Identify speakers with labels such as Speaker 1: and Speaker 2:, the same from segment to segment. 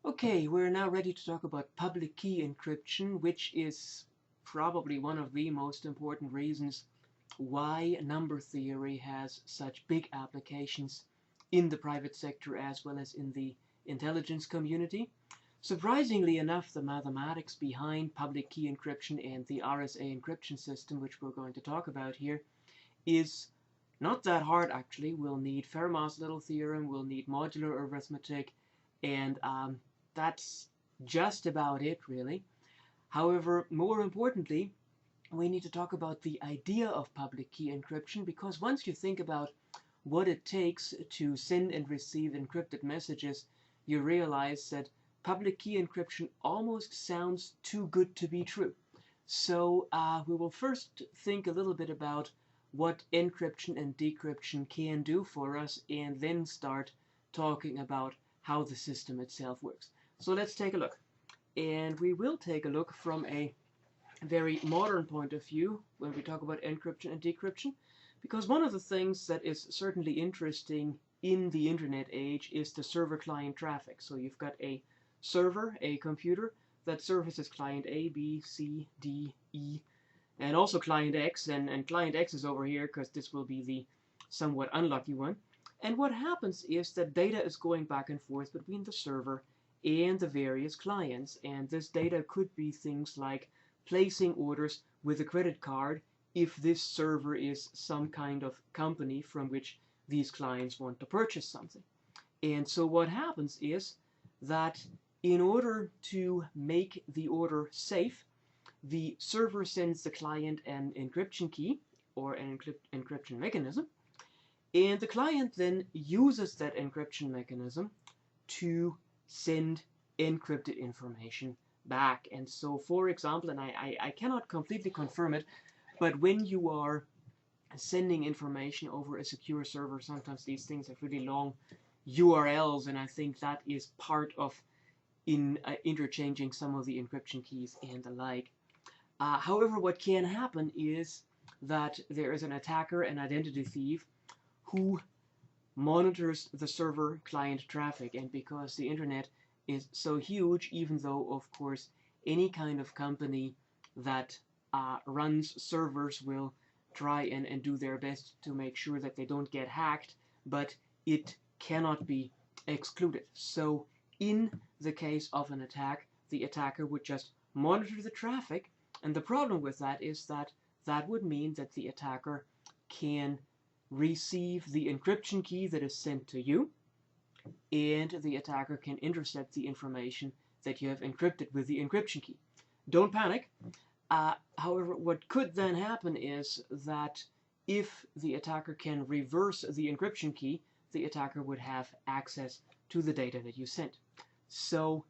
Speaker 1: Okay, we're now ready to talk about public key encryption, which is probably one of the most important reasons why number theory has such big applications in the private sector as well as in the intelligence community. Surprisingly enough, the mathematics behind public key encryption and the RSA encryption system, which we're going to talk about here, is not that hard actually. We'll need Fermat's little theorem, we'll need modular arithmetic, and that's just about it, really. However, more importantly, we need to talk about the idea of public key encryption, because once you think about what it takes to send and receive encrypted messages, you realize that public key encryption almost sounds too good to be true. So we will first think a little bit about what encryption and decryption can do for us, and then start talking about how the system itself works. So let's take a look. And we will take a look from a very modern point of view when we talk about encryption and decryption, because one of the things that is certainly interesting in the internet age is the server-client traffic. So you've got a server, a computer, that services client A, B, C, D, E, and also client X, and client X is over here because this will be the somewhat unlucky one. And what happens is that data is going back and forth between the server and the various clients, and this data could be things like placing orders with a credit card if this server is some kind of company from which these clients want to purchase something. And so what happens is that in order to make the order safe, the server sends the client an encryption key or an encryption mechanism, and the client then uses that encryption mechanism to send encrypted information back. And so, for example, and I cannot completely confirm it, but when you are sending information over a secure server, sometimes these things have really long URLs, and I think that is part of interchanging some of the encryption keys and the like. However, what can happen is that there is an attacker, an identity thief, who monitors the server client traffic. And because the internet is so huge, even though of course any kind of company that runs servers will try and do their best to make sure that they don't get hacked, but it cannot be excluded. So in the case of an attack, the attacker would just monitor the traffic, and the problem with that is that that would mean that the attacker can receive the encryption key that is sent to you, and the attacker can intercept the information that you have encrypted with the encryption key. Don't panic. However, what could then happen is that if the attacker can reverse the encryption key, the attacker would have access to the data that you sent. So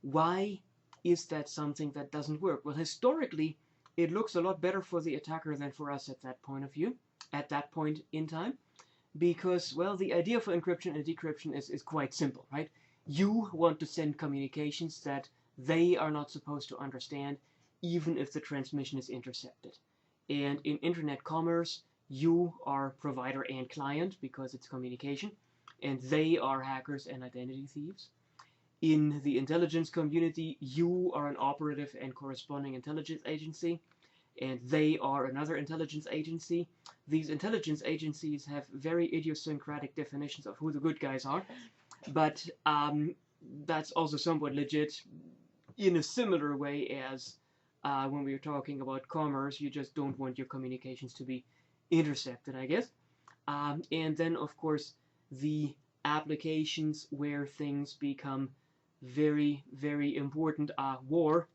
Speaker 1: why is that something that doesn't work? Well, historically, it looks a lot better for the attacker than for us at that point of view, at that point in time, because, well, the idea for encryption and decryption is quite simple, right? You want to send communications that they are not supposed to understand, even if the transmission is intercepted. And in internet commerce, you are provider and client because it's communication, and they are hackers and identity thieves. In the intelligence community, you are an operative and corresponding intelligence agency, and they are another intelligence agency. These intelligence agencies have very idiosyncratic definitions of who the good guys are, but that's also somewhat legit in a similar way as when we were talking about commerce. You just don't want your communications to be intercepted, I guess. And then, of course, the applications where things become very, very important are war,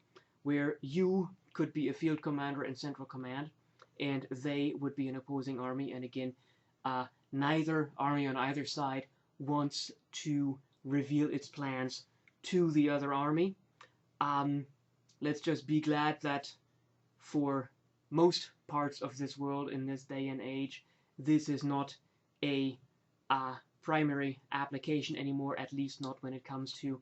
Speaker 1: where you could be a field commander in Central Command, and they would be an opposing army. And again, neither army on either side wants to reveal its plans to the other army. Let's just be glad that for most parts of this world in this day and age, this is not a primary application anymore, at least not when it comes to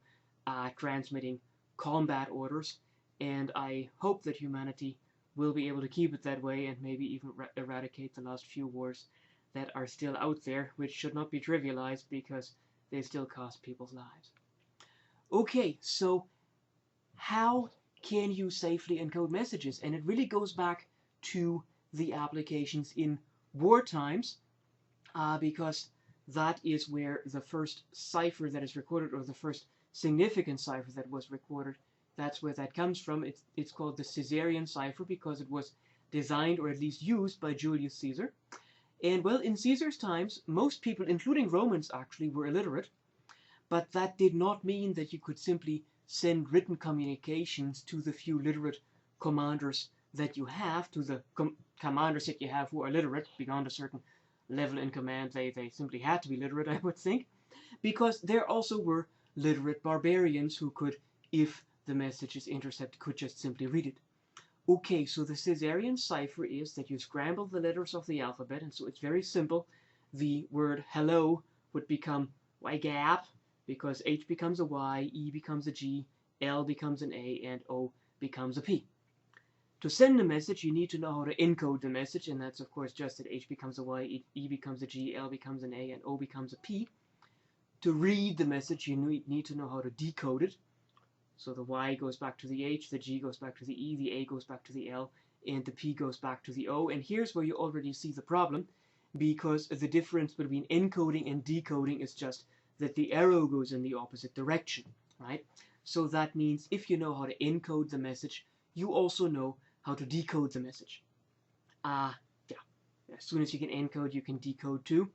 Speaker 1: transmitting combat orders. And I hope that humanity will be able to keep it that way, and maybe even eradicate the last few wars that are still out there, which should not be trivialized because they still cost people's lives. Okay, so how can you safely encode messages? And it really goes back to the applications in war times, because that is where the first cipher that is recorded, or the first significant cipher that was recorded, that's where that comes from. It's called the Caesarian cipher because it was designed, or at least used, by Julius Caesar. And well, in Caesar's times, most people, including Romans actually, were illiterate, but that did not mean that you could simply send written communications to the few literate commanders that you have, to the commanders that you have who are literate. Beyond a certain level in command, they simply had to be literate, I would think, because there also were literate barbarians who could, if the message is intercepted, could just simply read it. Okay, so the Caesarian cipher is that you scramble the letters of the alphabet, and so it's very simple. The word hello would become Y-gap, because H becomes a Y, E becomes a G, L becomes an A, and O becomes a P. To send a message, you need to know how to encode the message, and that's of course just that H becomes a Y, E becomes a G, L becomes an A, and O becomes a P. To read the message, you need to know how to decode it. So the Y goes back to the H, the G goes back to the E, the A goes back to the L, and the P goes back to the O. And here's where you already see the problem, because the difference between encoding and decoding is just that the arrow goes in the opposite direction, right? So that means if you know how to encode the message, you also know how to decode the message. Yeah, as soon as you can encode, you can decode too.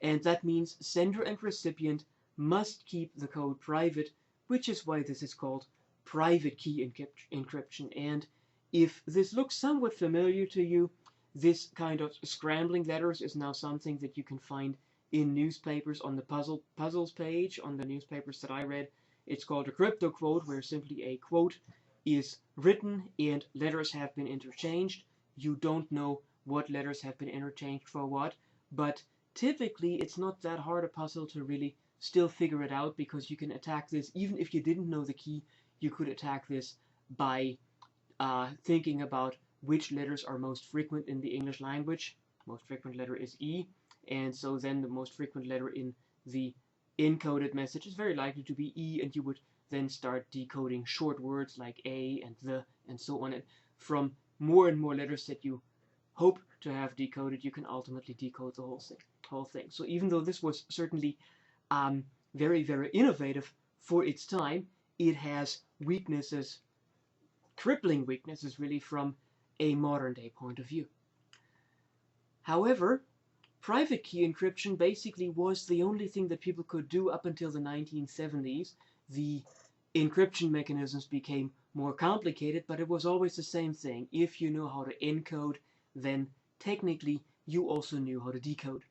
Speaker 1: And that means sender and recipient must keep the code private, which is why this is called private key encryption. And if this looks somewhat familiar to you, this kind of scrambling letters is now something that you can find in newspapers on the puzzles page, on the newspapers that I read. It's called a crypto quote, where simply a quote is written and letters have been interchanged. You don't know what letters have been interchanged for what, but typically it's not that hard a puzzle to really still figure it out, because you can attack this, even if you didn't know the key, you could attack this by thinking about which letters are most frequent in the English language. Most frequent letter is E, and so then the most frequent letter in the encoded message is very likely to be E, and you would then start decoding short words like A and the and so on. And from more and more letters that you hope to have decoded, you can ultimately decode the whole thing. So even though this was certainly very, very innovative for its time, it has weaknesses, crippling weaknesses really, from a modern day point of view. However, private key encryption basically was the only thing that people could do up until the 1970s. The encryption mechanisms became more complicated, but it was always the same thing. If you know how to encode, then technically you also knew how to decode.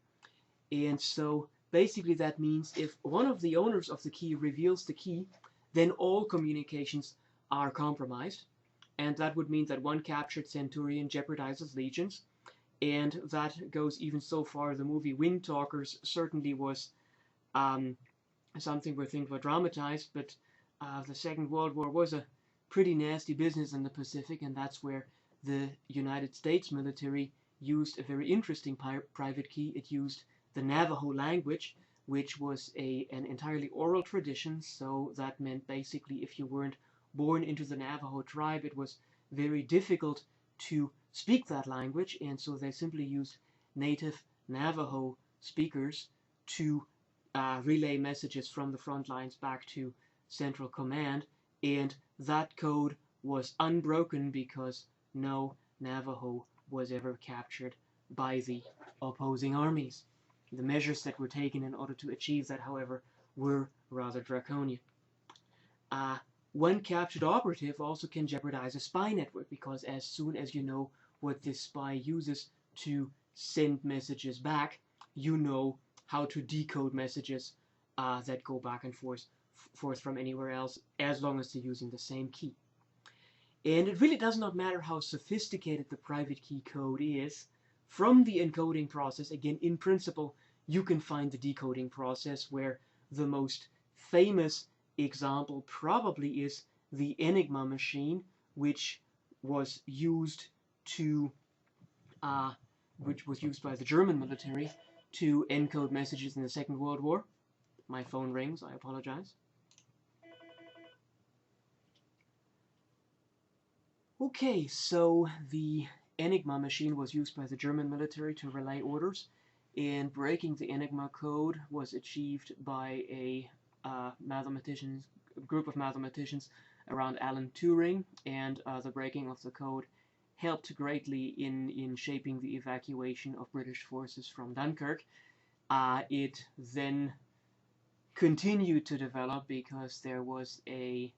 Speaker 1: And so basically that means if one of the owners of the key reveals the key, then all communications are compromised. And that would mean that one captured centurion jeopardizes legions. And that goes even so far. The movie Wind Talkers certainly was something where things were dramatized, but the Second World War was a pretty nasty business in the Pacific, and that's where the United States military used a very interesting private key. It used the Navajo language, which was an entirely oral tradition, so that meant basically if you weren't born into the Navajo tribe, it was very difficult to speak that language, and so they simply used native Navajo speakers to relay messages from the front lines back to Central Command, and that code was unbroken because no Navajo was ever captured by the opposing armies. The measures that were taken in order to achieve that, however, were rather draconian. One captured operative also can jeopardize a spy network, because as soon as you know what this spy uses to send messages back, you know how to decode messages that go back and forth from anywhere else, as long as they're using the same key. And it really does not matter how sophisticated the private key code is. From the encoding process, again, in principle, you can find the decoding process, where the most famous example probably is the Enigma machine, which was used by the German military to encode messages in the Second World War. My phone rings, I apologize. Okay, so the Enigma machine was used by the German military to relay orders, and breaking the Enigma code was achieved by a group of mathematicians around Alan Turing, and the breaking of the code helped greatly in shaping the evacuation of British forces from Dunkirk. It then continued to develop because there was a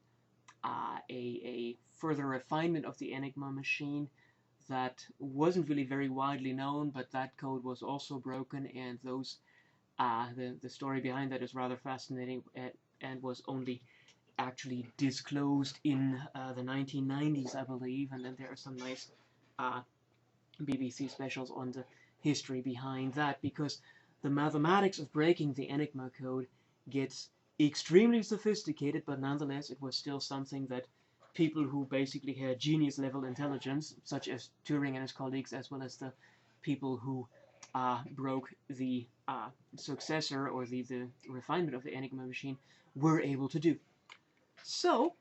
Speaker 1: further refinement of the Enigma machine that wasn't really very widely known, but that code was also broken, and the story behind that is rather fascinating, and was only actually disclosed in the 1990s, I believe, and then there are some nice BBC specials on the history behind that, because the mathematics of breaking the Enigma code gets extremely sophisticated, but nonetheless it was still something that people who basically had genius level intelligence, such as Turing and his colleagues, as well as the people who broke the successor or the refinement of the Enigma machine, were able to do. So,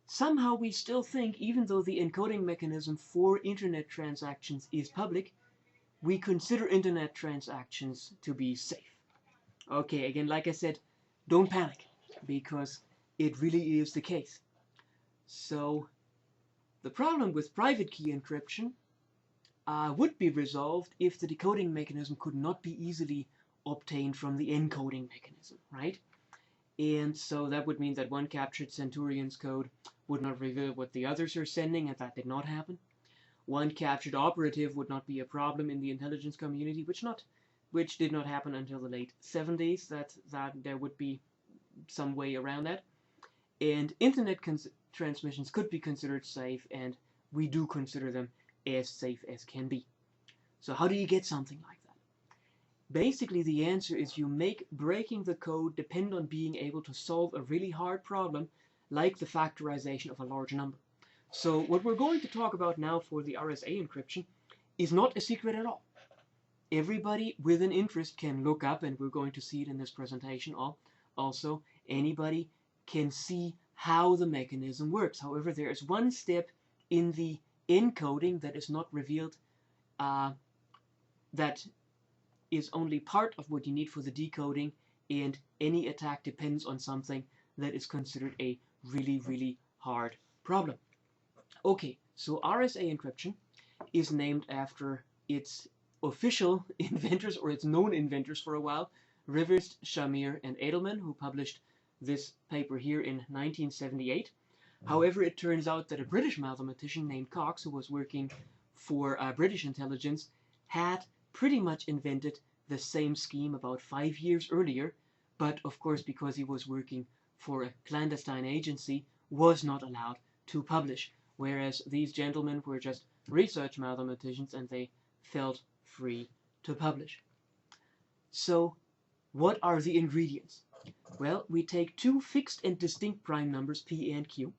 Speaker 1: somehow we still think, even though the encoding mechanism for internet transactions is public, we consider internet transactions to be safe. Okay, again, like I said, don't panic, because it really is the case. So, the problem with private key encryption would be resolved if the decoding mechanism could not be easily obtained from the encoding mechanism, right? And so that would mean that one captured Centurion's code would not reveal what the others are sending, and that did not happen. One captured operative would not be a problem in the intelligence community, which did not happen until the late 70s, that there would be some way around that. And internet transmissions could be considered safe, and we do consider them as safe as can be. So how do you get something like that? Basically, the answer is you make breaking the code depend on being able to solve a really hard problem, like the factorization of a large number. So what we're going to talk about now for the RSA encryption is not a secret at all. Everybody with an interest can look up, and we're going to see it in this presentation also, anybody can see how the mechanism works. However, there is one step in the encoding that is not revealed, that is only part of what you need for the decoding, and any attack depends on something that is considered a really, really hard problem. Okay, so RSA encryption is named after its official inventors, or its known inventors for a while, Rivers, Shamir, and Edelman, who published this paper here in 1978. However, it turns out that a British mathematician named Cox, who was working for British intelligence, had pretty much invented the same scheme about 5 years earlier, but of course, because he was working for a clandestine agency, was not allowed to publish, whereas these gentlemen were just research mathematicians and they felt free to publish. So, what are the ingredients? Well, we take two fixed and distinct prime numbers, p and q,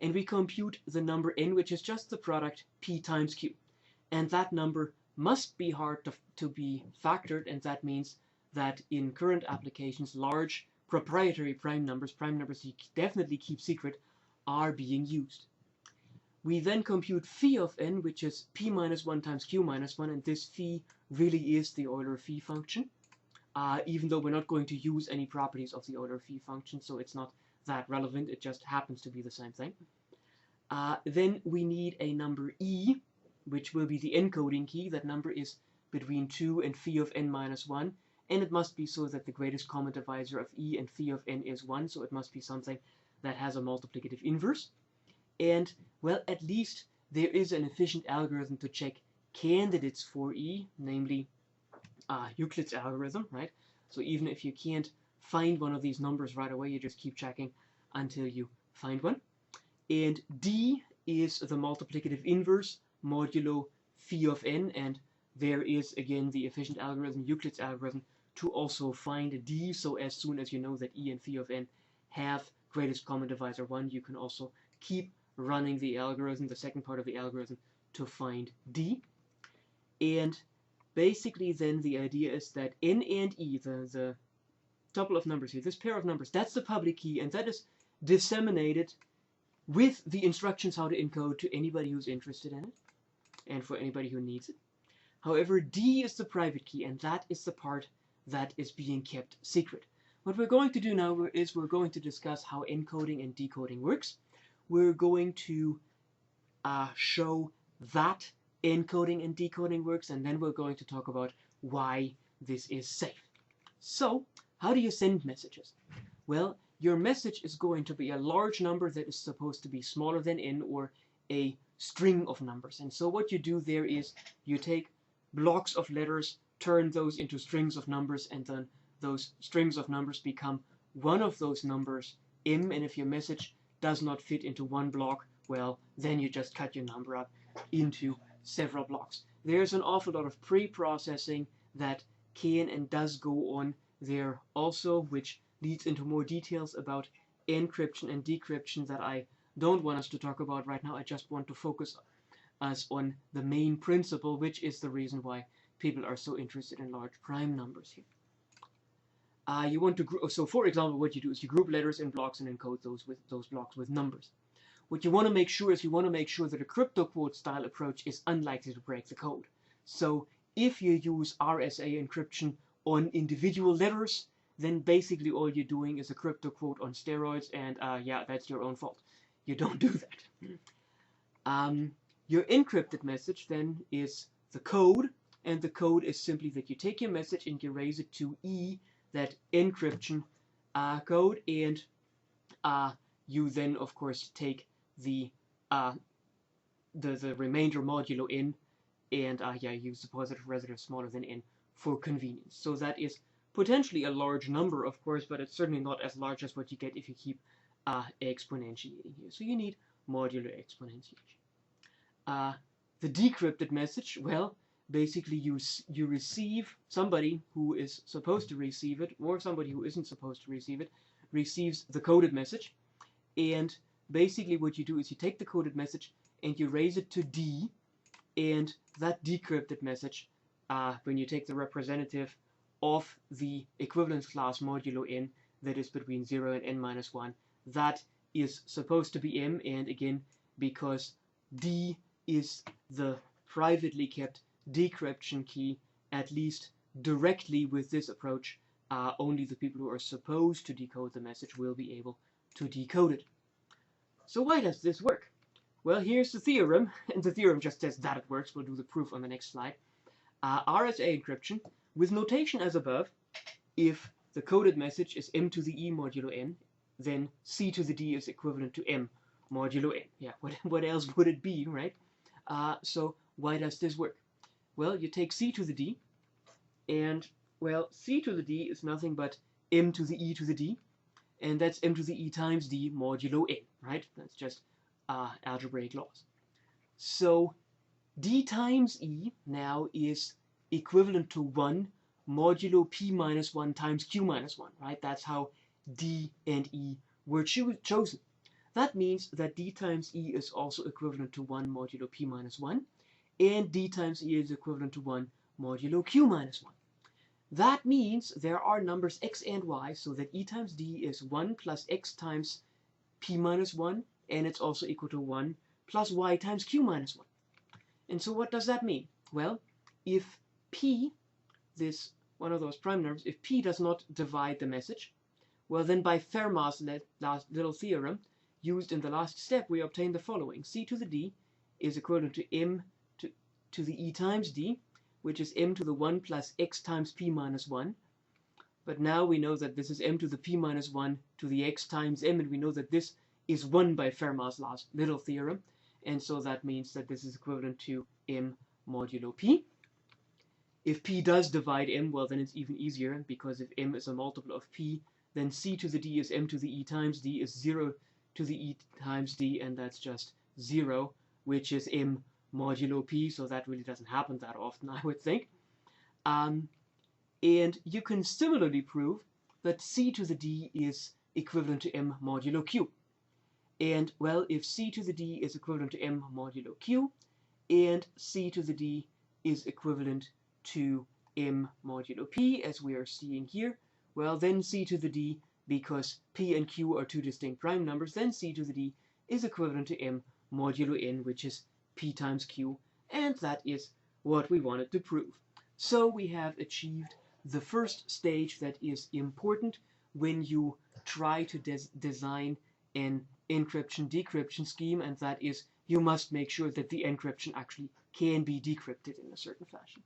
Speaker 1: and we compute the number n, which is just the product p times q. And that number must be hard to be factored, and that means that in current applications, large proprietary prime numbers you definitely keep secret, are being used. We then compute phi of n, which is p minus 1 times q minus 1, and this phi really is the Euler phi function, even though we're not going to use any properties of the Euler phi function, so it's not that relevant, it just happens to be the same thing. Then we need a number e, which will be the encoding key. That number is between 2 and phi of n minus 1, and it must be so that the greatest common divisor of e and phi of n is 1, so it must be something that has a multiplicative inverse. And, well, at least there is an efficient algorithm to check candidates for e, namely Euclid's algorithm, right? So even if you can't find one of these numbers right away, you just keep checking until you find one. And d is the multiplicative inverse modulo phi of n, and there is again the efficient algorithm, Euclid's algorithm, to also find d. So as soon as you know that e and phi of n have greatest common divisor 1, you can also keep running the algorithm, the second part of the algorithm, to find d. And basically then the idea is that n and e, the couple of numbers here, this pair of numbers, that's the public key, and that is disseminated with the instructions how to encode to anybody who's interested in it and for anybody who needs it. However, D is the private key, and that is the part that is being kept secret. What we're going to do now is we're going to discuss how encoding and decoding works. We're going to show that encoding and decoding works, and then we're going to talk about why this is safe. So, how do you send messages? Well, your message is going to be a large number that is supposed to be smaller than n, or a string of numbers. And so what you do there is you take blocks of letters, turn those into strings of numbers, and then those strings of numbers become one of those numbers, m, and if your message does not fit into one block, well, then you just cut your number up into several blocks. There's an awful lot of pre-processing that can and does go on there also, which leads into more details about encryption and decryption that I don't want us to talk about right now. I just want to focus us on the main principle, which is the reason why people are so interested in large prime numbers here. You want to group, so for example, what you do is you group letters in blocks and encode those blocks with numbers. What you want to make sure is you want to make sure that a crypto quote style approach is unlikely to break the code. So if you use RSA encryption on individual letters, then basically all you're doing is a crypto quote on steroids, and yeah, that's your own fault. You don't do that. Your encrypted message then is the code, and the code is simply that you take your message and you raise it to E, that encryption code, and you then of course take the remainder modulo n, and yeah, use the positive residue smaller than n for convenience. So that is potentially a large number, of course, but it's certainly not as large as what you get if you keep exponentiating here. So you need modular exponentiation. The decrypted message, well, basically you receive, somebody who is supposed to receive it, or somebody who isn't supposed to receive it, receives the coded message, and basically what you do is you take the coded message and you raise it to D, and that decrypted message, when you take the representative of the equivalence class modulo n, that is between 0 and n minus 1, that is supposed to be m, and again, because D is the privately kept decryption key, at least directly with this approach, only the people who are supposed to decode the message will be able to decode it. So why does this work? Well, here's the theorem, and the theorem just says that it works. We'll do the proof on the next slide. RSA encryption, with notation as above, if the coded message is m to the e modulo n, then c to the d is equivalent to m modulo n. Yeah, what else would it be, right? So why does this work? Well, you take c to the d, and, well, c to the d is nothing but m to the e to the d, and that's m to the e times d modulo n, right? That's just algebraic laws. So d times e now is equivalent to 1 modulo p minus 1 times q minus 1, right? That's how d and e were chosen. That means that d times e is also equivalent to 1 modulo p minus 1, and d times e is equivalent to 1 modulo q minus 1. That means there are numbers x and y, so that e times d is 1 plus x times p minus 1, and it's also equal to 1 plus y times q minus 1. And so what does that mean? Well, if p, this one of those prime numbers, if p does not divide the message, well then by Fermat's last little theorem, used in the last step, we obtain the following. C to the d is equivalent to m to the e times d, which is m to the 1 plus x times p minus 1. But now we know that this is m to the p minus 1 to the x times m, and we know that this is 1 by Fermat's last little theorem, and so that means that this is equivalent to m modulo p. If p does divide m, well then it's even easier, because if m is a multiple of p, then c to the d is m to the e times d is 0 to the e times d, and that's just 0, which is m modulo p, so that really doesn't happen that often, I would think. And you can similarly prove that c to the d is equivalent to m modulo q. And, well, if c to the d is equivalent to m modulo q, and c to the d is equivalent to m modulo p, as we are seeing here, well, then c to the d because P and Q are two distinct prime numbers, then C to the D is equivalent to M modulo N, which is P times Q, and that is what we wanted to prove. So we have achieved the first stage that is important when you try to design an encryption-decryption scheme, and that is you must make sure that the encryption actually can be decrypted in a certain fashion.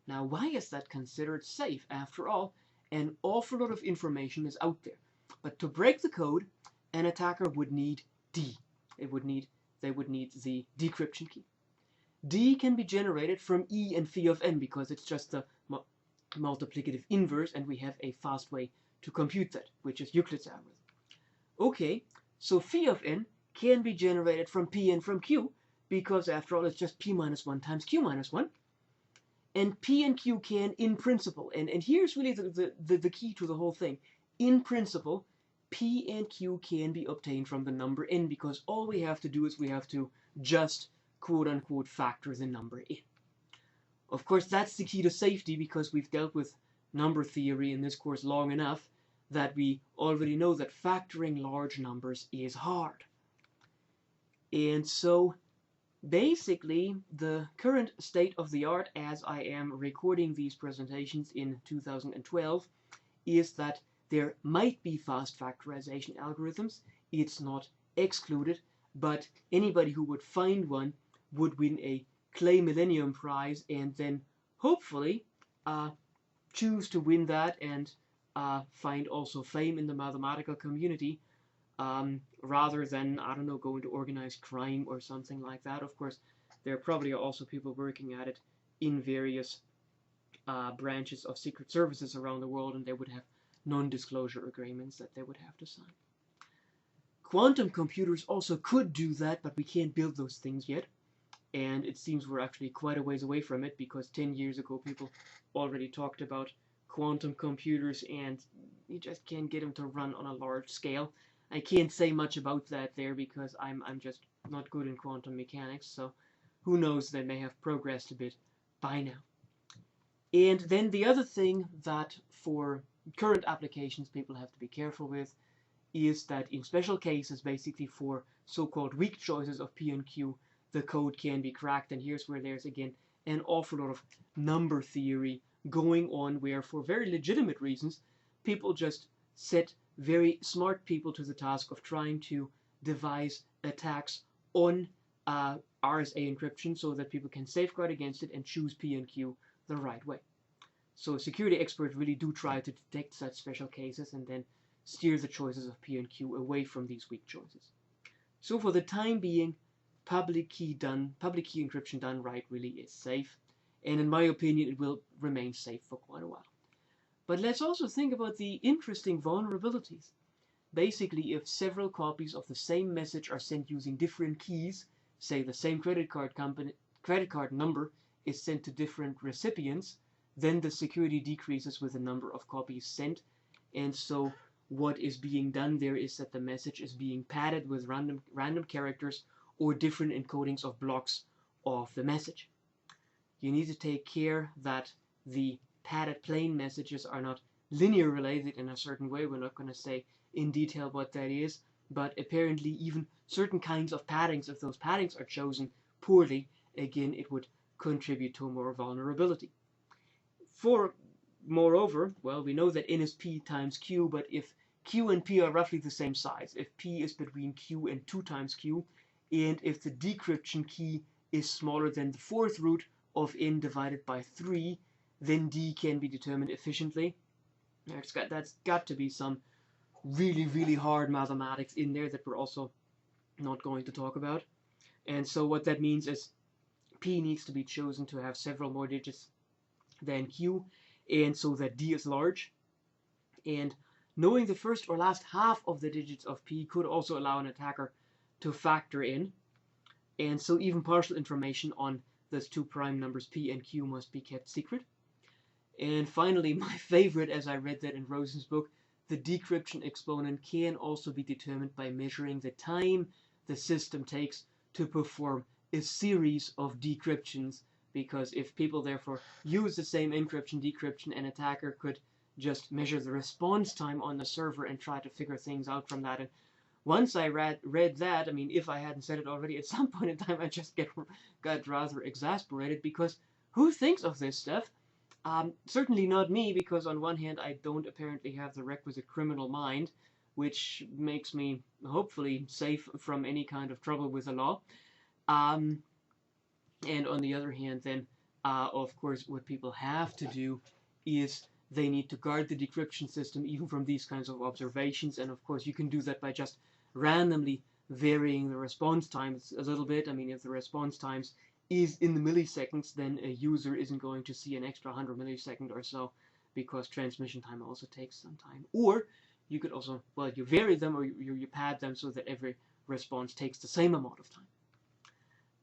Speaker 1: Now, why is that considered safe? After all, an awful lot of information is out there. But to break the code, an attacker would need D. They would need the decryption key. D can be generated from E and phi of n because it's just the multiplicative inverse, and we have a fast way to compute that, which is Euclid's algorithm. Okay, so phi of n can be generated from P and from Q because after all it's just P minus 1 times Q minus 1. And P and Q can, in principle, and here's really the key to the whole thing. In principle, P and Q can be obtained from the number n because all we have to do is we have to just quote-unquote factor the number in. Of course, that's the key to safety because we've dealt with number theory in this course long enough that we already know that factoring large numbers is hard. And so basically, the current state of the art as I am recording these presentations in 2012 is that there might be fast factorization algorithms. It's not excluded, but anybody who would find one would win a Clay Millennium Prize and then hopefully choose to win that and find also fame in the mathematical community rather than, I don't know, go into organized crime or something like that. Of course, there probably are also people working at it in various branches of secret services around the world, and they would have non-disclosure agreements that they would have to sign. Quantum computers also could do that, but we can't build those things yet. And it seems we're actually quite a ways away from it because 10 years ago people already talked about quantum computers and you just can't get them to run on a large scale. I can't say much about that there because I'm just not good in quantum mechanics, so who knows, they may have progressed a bit by now. And then the other thing that for current applications people have to be careful with is that in special cases, basically for so-called weak choices of P and Q, the code can be cracked, and here's where there's again an awful lot of number theory going on where for very legitimate reasons people just set very smart people to the task of trying to devise attacks on RSA encryption so that people can safeguard against it and choose P and Q the right way. So security experts really do try to detect such special cases and then steer the choices of P and Q away from these weak choices. So for the time being, public key encryption done right really is safe, and in my opinion it will remain safe for quite a while. But let's also think about the interesting vulnerabilities. Basically, if several copies of the same message are sent using different keys, say the same credit card number is sent to different recipients, then the security decreases with the number of copies sent, and so what is being done there is that the message is being padded with random characters or different encodings of blocks of the message. You need to take care that the padded plain messages are not linear related in a certain way. We're not going to say in detail what that is, but apparently even certain kinds of paddings, if those paddings are chosen poorly, again it would contribute to more vulnerability. Moreover, well, we know that n is p times q, but if q and p are roughly the same size, if p is between q and 2 times q, and if the decryption key is smaller than the fourth root of n divided by 3, then D can be determined efficiently. That's got to be some really, really hard mathematics in there that we're also not going to talk about. And so what that means is P needs to be chosen to have several more digits than Q, and so that D is large. And knowing the first or last half of the digits of P could also allow an attacker to factor in. And so even partial information on those two prime numbers P and Q must be kept secret. And finally, my favorite, as I read that in Rosen's book, the decryption exponent can also be determined by measuring the time the system takes to perform a series of decryptions, because if people therefore use the same encryption, decryption, an attacker could just measure the response time on the server and try to figure things out from that. And once I read that, I mean, if I hadn't said it already, at some point in time I just got rather exasperated, because who thinks of this stuff? Certainly not me, because on one hand I don't apparently have the requisite criminal mind, which makes me hopefully safe from any kind of trouble with the law. And on the other hand, then, of course, what people have to do is they need to guard the decryption system even from these kinds of observations. And of course, you can do that by just randomly varying the response times a little bit. I mean, if the response times is in the milliseconds, then a user isn't going to see an extra 100 millisecond or so, because transmission time also takes some time. Or you could also, well, you vary them, or you pad them so that every response takes the same amount of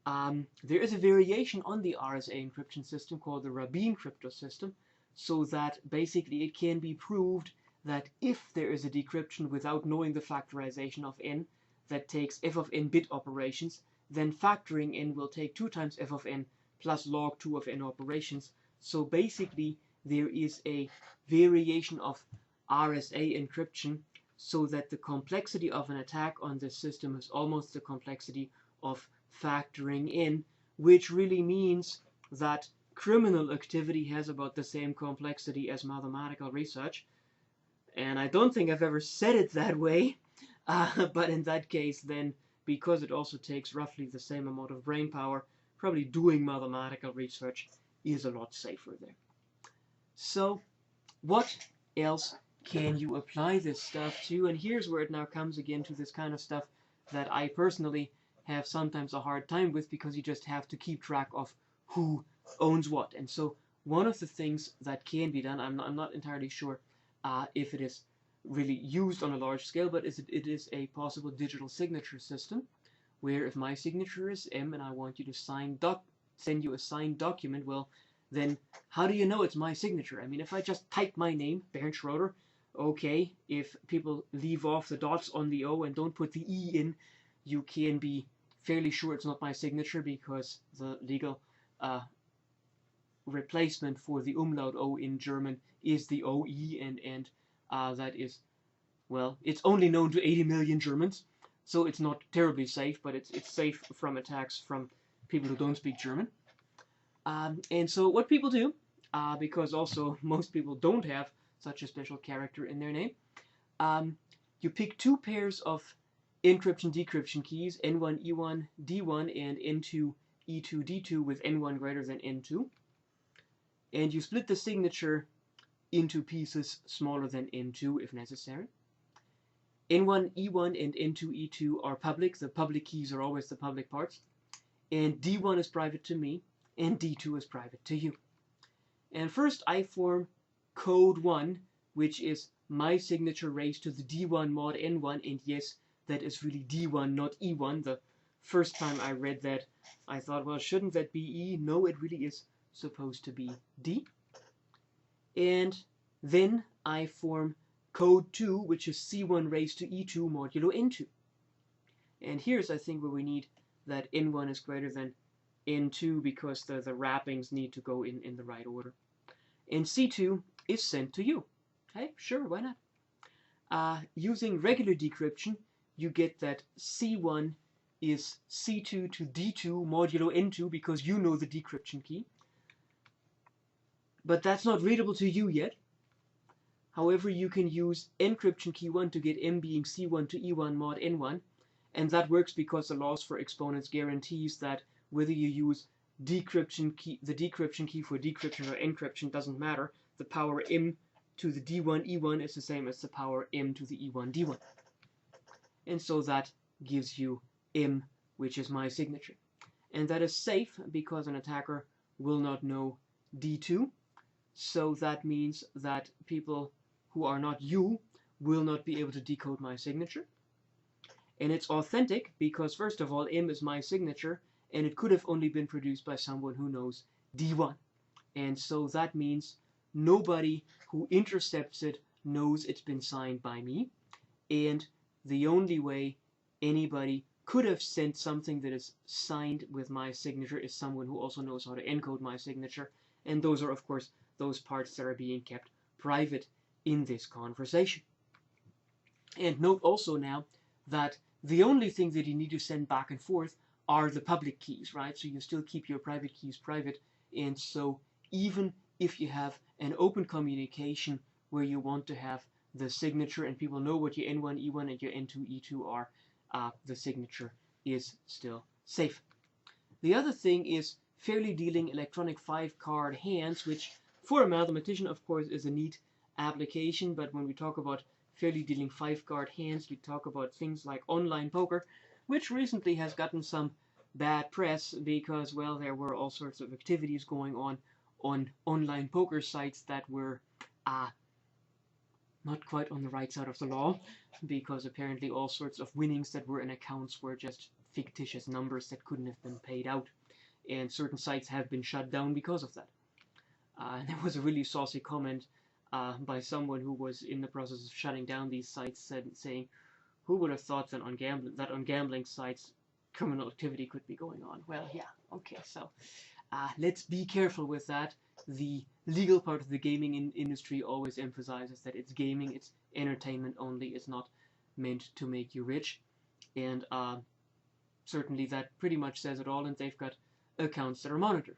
Speaker 1: time. There is a variation on the RSA encryption system called the Rabin crypto system, so that basically it can be proved that if there is a decryption without knowing the factorization of n that takes f of n bit operations, then factoring n will take 2 times f of n plus log 2 of n operations. So basically there is a variation of RSA encryption so that the complexity of an attack on this system is almost the complexity of factoring in, which really means that criminal activity has about the same complexity as mathematical research. And I don't think I've ever said it that way, but in that case, then, because it also takes roughly the same amount of brain power, probably doing mathematical research is a lot safer there. So, what else can you apply this stuff to? And here's where it now comes again to this kind of stuff that I personally have sometimes a hard time with, because you just have to keep track of who owns what. And so one of the things that can be done, I'm not entirely sure if it is really used on a large scale, but it is a possible digital signature system, where if my signature is M and I want you to send you a signed document, well, then how do you know it's my signature? I mean, if I just type my name, Bernd Schroeder, okay, if people leave off the dots on the O and don't put the E in, you can be fairly sure it's not my signature, because the legal replacement for the umlaut O in German is the OE, and that is, well, it's only known to 80 million Germans, so it's not terribly safe, but it's safe from attacks from people who don't speak German. And so what people do, because also most people don't have such a special character in their name, you pick 2 pairs of encryption-decryption keys, N1, E1, D1, and N2, E2, D2, with N1 greater than N2. And you split the signature into pieces smaller than N2 if necessary. N1, E1, and N2, E2 are public. The public keys are always the public parts. And D1 is private to me, and D2 is private to you. And first I form code 1, which is my signature raised to the D1 mod N1, and yes, that is really D1, not E1. The first time I read that, I thought, well, shouldn't that be E? No, it really is supposed to be D. And then I form code 2, which is C1 raised to E2 modulo N2. And here's, I think, where we need that N1 is greater than N2, because the wrappings need to go in the right order. And C2 is sent to you. Hey, sure, why not? Using regular decryption, you get that C1 is C2 to D2 modulo N2, because you know the decryption key. But that's not readable to you yet. However, you can use encryption key 1 to get M being C1 to E1 mod N1, and that works because the laws for exponents guarantees that whether you use the decryption key for decryption or encryption doesn't matter. The power M to the D1 E1 is the same as the power M to the E1 D1. And so that gives you M, which is my signature. And that is safe because an attacker will not know D2. So that means that people who are not you will not be able to decode my signature. And it's authentic because, first of all, M is my signature, and it could have only been produced by someone who knows D1. And so that means nobody who intercepts it knows it's been signed by me. And the only way anybody could have sent something that is signed with my signature is someone who also knows how to encode my signature. And those are, of course, those parts that are being kept private in this conversation. And note also now that the only thing that you need to send back and forth are the public keys, right? So you still keep your private keys private, and so even if you have an open communication where you want to have the signature and people know what your N1, E1 and your N2, E2 are, the signature is still safe. The other thing is fairly dealing electronic 5-card hands, which for a mathematician, of course, is a neat application, but when we talk about fairly dealing 5-card hands, we talk about things like online poker, which recently has gotten some bad press because, well, there were all sorts of activities going on online poker sites that were not quite on the right side of the law, because apparently all sorts of winnings that were in accounts were just fictitious numbers that couldn't have been paid out, and certain sites have been shut down because of that. There was a really saucy comment by someone who was in the process of shutting down these sites, saying, "Who would have thought that on gambling sites criminal activity could be going on?" Well, yeah, okay, so let's be careful with that. The legal part of the gaming industry always emphasizes that it's gaming, it's entertainment only, it's not meant to make you rich, and certainly that pretty much says it all, and they've got accounts that are monitored.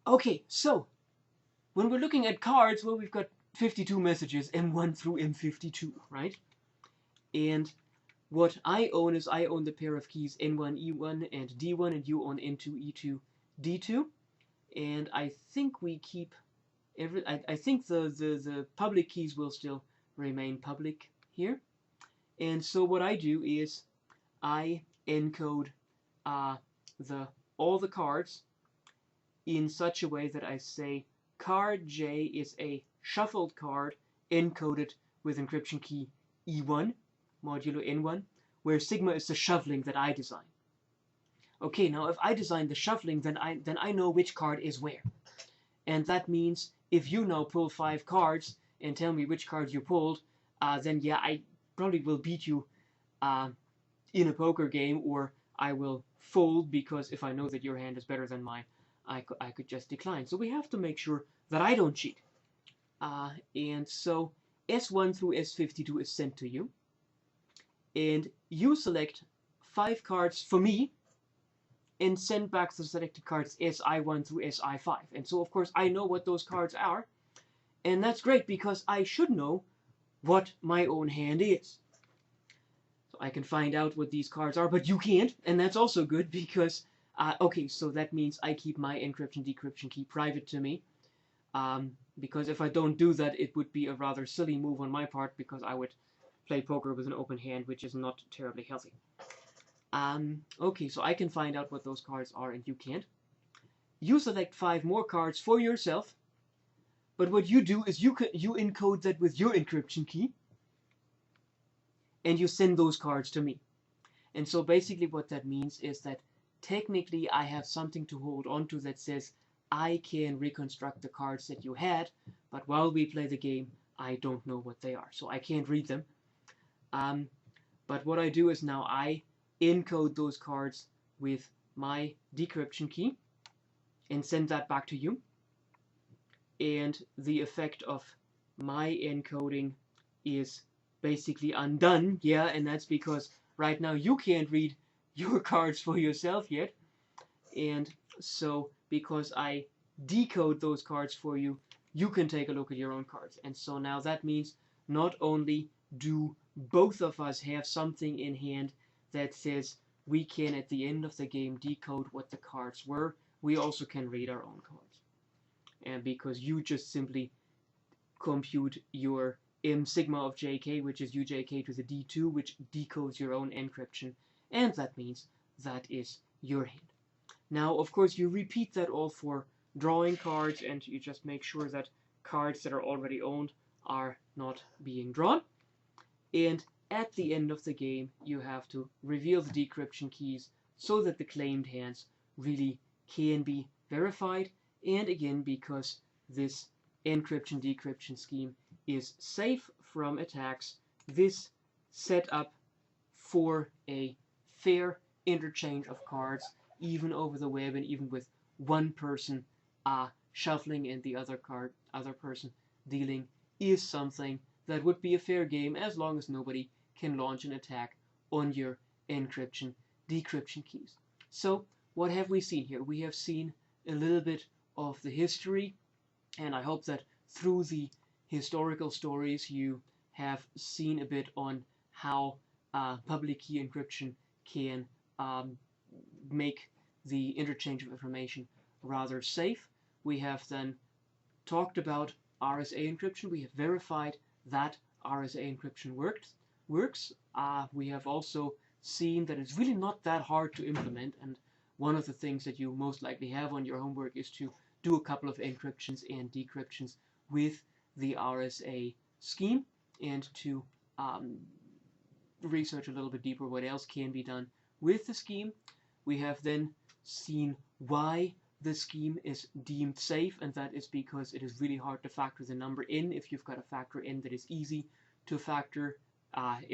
Speaker 1: Okay, so when we're looking at cards, well, we've got 52 messages, M1 through M52, right? And what I own is I own the pair of keys N1, E1, and D1, and you own N2, E2, D2. And I think we keep I think the public keys will still remain public here. And so what I do is I encode all the cards in such a way that I say card J is a shuffled card encoded with encryption key E1 modulo N1, where sigma is the shuffling that I design. Okay, now if I design the shuffling, then I know which card is where. And that means if you now pull 5 cards and tell me which cards you pulled, then yeah, I probably will beat you in a poker game, or I will fold, because if I know that your hand is better than mine, I could just decline. So we have to make sure that I don't cheat. And so S1 through S52 is sent to you. And you select 5 cards for me and send back the selected cards SI1 through SI5. And so, of course, I know what those cards are. And that's great, because I should know what my own hand is. So I can find out what these cards are, but you can't. And that's also good, because, okay, so that means I keep my encryption decryption key private to me. Because if I don't do that, it would be a rather silly move on my part, because I would play poker with an open hand, which is not terribly healthy. Okay, so I can find out what those cards are and you can't. You select 5 more cards for yourself, but what you do is you encode that with your encryption key, and you send those cards to me. And so basically what that means is that technically I have something to hold on to that says I can reconstruct the cards that you had, but while we play the game, I don't know what they are, so I can't read them. But what I do is now I encode those cards with my decryption key and send that back to you. And the effect of my encoding is basically undone, yeah, and that's because right now you can't read your cards for yourself yet. And so because I decode those cards for you, you can take a look at your own cards. And so now that means not only do both of us have something in hand that says we can, at the end of the game, decode what the cards were, we also can read our own cards. And because you just simply compute your M sigma of jk, which is ujk to the d2, which decodes your own encryption, and that means that is your hand. Now, of course, you repeat that all for drawing cards, and you just make sure that cards that are already owned are not being drawn. And at the end of the game, you have to reveal the decryption keys so that the claimed hands really can be verified. And again, because this encryption-decryption scheme is safe from attacks, this set up for a fair interchange of cards, even over the web and even with one person shuffling and the other person dealing, is something that would be a fair game as long as nobody can launch an attack on your encryption decryption keys. So what have we seen here? We have seen a little bit of the history, and I hope that through the historical stories you have seen a bit on how public key encryption can make the interchange of information rather safe. We have then talked about RSA encryption. We have verified that RSA encryption works. We have also seen that it's really not that hard to implement, and one of the things that you most likely have on your homework is to do a couple of encryptions and decryptions with the RSA scheme, and to research a little bit deeper what else can be done with the scheme. We have then seen why the scheme is deemed safe, and that is because it is really hard to factor the number in if you've got a factor in that is easy to factor,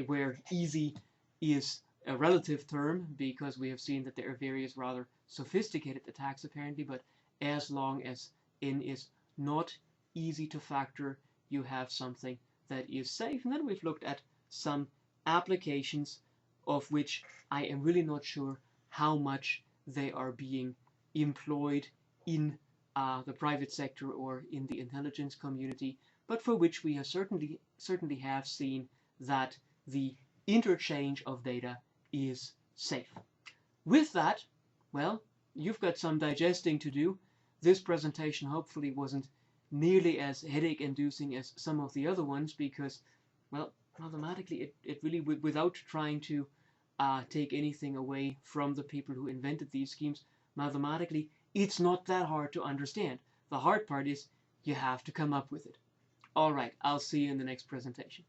Speaker 1: where easy is a relative term, because we have seen that there are various rather sophisticated attacks apparently, but as long as n is not easy to factor, you have something that is safe. And then we've looked at some applications of which I am really not sure how much they are being employed in the private sector or in the intelligence community, but for which we have certainly have seen that the interchange of data is safe. With that, well, you've got some digesting to do. This presentation hopefully wasn't nearly as headache-inducing as some of the other ones, because, well, mathematically it really, without trying to take anything away from the people who invented these schemes, mathematically it's not that hard to understand. The hard part is you have to come up with it. Alright, I'll see you in the next presentation.